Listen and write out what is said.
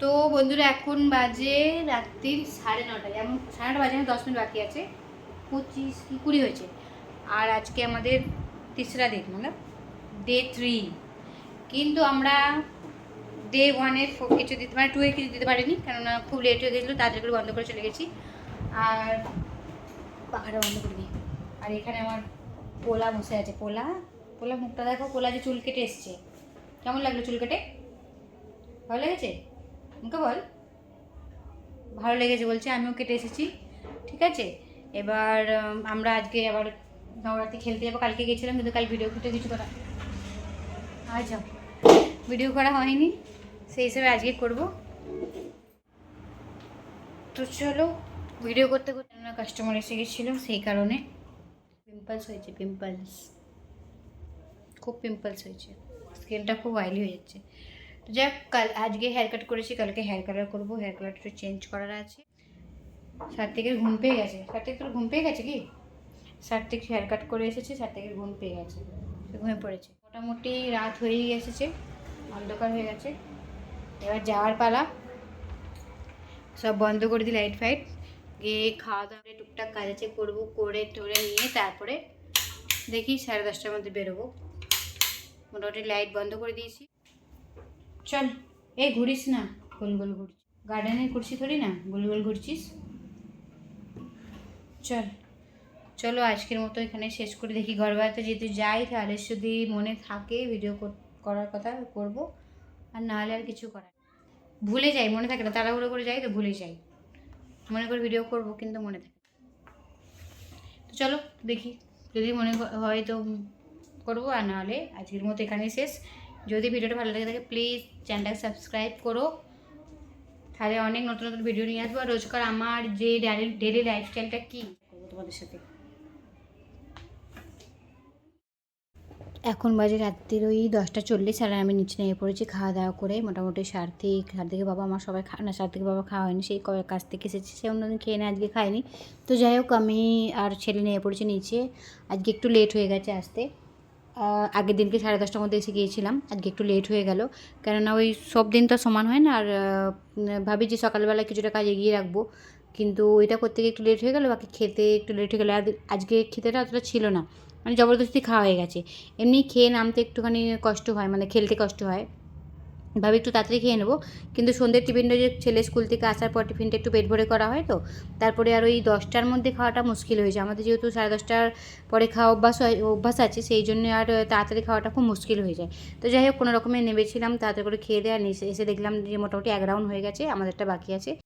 তো বন্ধুরা এখন বাজে রাত্রির 9:30, এমন 9:30 বাজে, 10 মিনিট বাকি আছে, 25 কি 20 হয়েছে। আর আজকে আমাদের তিসরা দিন, মানে ডে 3, কিন্তু আমরা ডে 1-এর কিছু দিতে মানে 2-এর কিছু দিতে পারিনি, কেননা খুব লেট হয়ে গেছিলো, তাড়াতাড়ি করে বন্ধ করে চলে গেছি। আর পাখাটা বন্ধ করে দিই। আর এখানে আমার পোলা বসে আছে। পোলা পোলা মুখটা দেখো, পোলা যে চুল কেটে এসছে। কেমন লাগলো চুল কেটে? ভালো লেগেছে? মুখে বল ভালো লেগেছে বলছে, আমিও কেটে এসেছি। ঠিক আছে, এবার আমরা আজকে আবার নবরাত্রি খেলতে যাবো। কালকে গেছিলাম, কিন্তু কাল ভিডিও করতে কিছু করা আচ্ছা ভিডিও করা হয়নি, সেই হিসেবে আজকে করব। তো চলো, ভিডিও করতে করতে কাস্টমার এসে গেছিলো, সেই কারণে পিম্পলস হয়েছে। খুব পিম্পলস হয়েছে, স্কিনটা খুব অয়েলি হয়ে যাচ্ছে। তো যাক, আজকে হেয়ার কাট করেছি, কালকে হেয়ার কালার করবো। হেয়ার কালারটা একটু চেঞ্জ করার আছে। সার্থিকের ঘুম পেয়ে গেছে। সার্থিক তোর ঘুম পেয়ে গেছে কি? সার্থিক হেয়ার কাট করে এসেছে, সার্থিকের ঘুম পেয়ে গেছে, সে ঘুমিয়ে পড়েছে। মোটামুটি রাত হয়েই এসেছে, অন্ধকার হয়ে গেছে। এবার যাওয়ার পালা। সব বন্ধ করে দিই লাইট ফাইট, গিয়ে খাওয়া দাওয়া টুকটাক কাজ আছে করবো, করে টোরে নিয়ে তারপরে দেখি 10:30টার মধ্যে বেরোবো। মোটামুটি লাইট বন্ধ করে দিয়েছি। চল, এই ঘুরিস না, গোল গোল ঘুরছিস, গার্ডেনে ঘুরছি থরি না, গোল গোল ঘুরছিস। চলো আজকের মতো এখানে শেষ করে দেখি। ঘর বাড়িতে যেহেতু যাই, তাহলে যদি মনে থাকে ভিডিও করার কথা করব, আর নাহলে আর কিছু করার ভুলে যাই, মনে থাকে না, তাড়াহুড়ো করে যাই তো ভুলে যাই। মনে করে ভিডিও করব কিন্তু মনে থাকে। তো চলো দেখি, যদি মনে হয় তো করবো, আর নাহলে আজকের মতো এখানেই শেষ। যদি ভিডিওটা ভালো লেগে থাকে প্লিজ চ্যানেলটাকে সাবস্ক্রাইব করো, তাহলে অনেক নতুন নতুন ভিডিও নিয়ে আসবো। আর রোজকার আমার যে ডেলি লাইফস্টাইলটা কী করবো তোমাদের সাথে। এখন বাজে রাত্রির ওই 10:40, আর আমি নিচে নেমে পড়েছি খাওয়া দাওয়া করে। মোটামুটি সার্থিকের বাবা আমার সবাই না, সার্থিকের বাবা খাওয়া হয়নি, সেই কাছ থেকে এসেছে, সে অন্যদিন খেয়ে নেয়, আজকে খায়নি। তো যাই হোক, আমি আর ছেলে নেমে পড়েছি নিচে। আজকে একটু লেট হয়ে গেছে আসতে। আগের দিনকে 10:30টার মধ্যে এসে গিয়েছিলাম, আজকে একটু লেট হয়ে গেল, কেননা ওই সব দিন তো সমান হয় না। আর ভাবি যে সকালবেলা কিছুটা কাজ এগিয়ে রাখবো, কিন্তু এটা করতে গিয়ে একটু লেট হয়ে গেলো, বাকি খেতে একটু লেট হয়ে গেলো। আর আজকে খেতেটা অতটা ছিল না, মানে জবরদস্তি খাওয়া হয়ে গেছে। এমনি খেয়ে নামতে একটুখানি কষ্ট হয়, মানে খেলতে কষ্ট হয়, ভাবে একটু তাড়াতাড়ি খেয়ে নেবো। কিন্তু সন্ধ্যের টিফিনটা যে ছেলে স্কুল থেকে আসার পর টিফিনটা একটু পেট ভরে করা হয়, তো তারপরে আর ওই 10টার মধ্যে খাওয়াটা মুশকিল হয়েছে আমাদের, যেহেতু 10:30টার পরে খাওয়া অভ্যাস আছে, সেই জন্য আর তাড়াতাড়ি খাওয়াটা খুব মুশকিল হয়ে যায়। তো যাই হোক, কোনো রকমে নেমেছিলাম, তাড়াতাড়ি করে খেয়ে দেওয়া, এসে দেখলাম যে মোটামুটি 1 রাউন্ড হয়ে গেছে, আমাদেরটা বাকি আছে।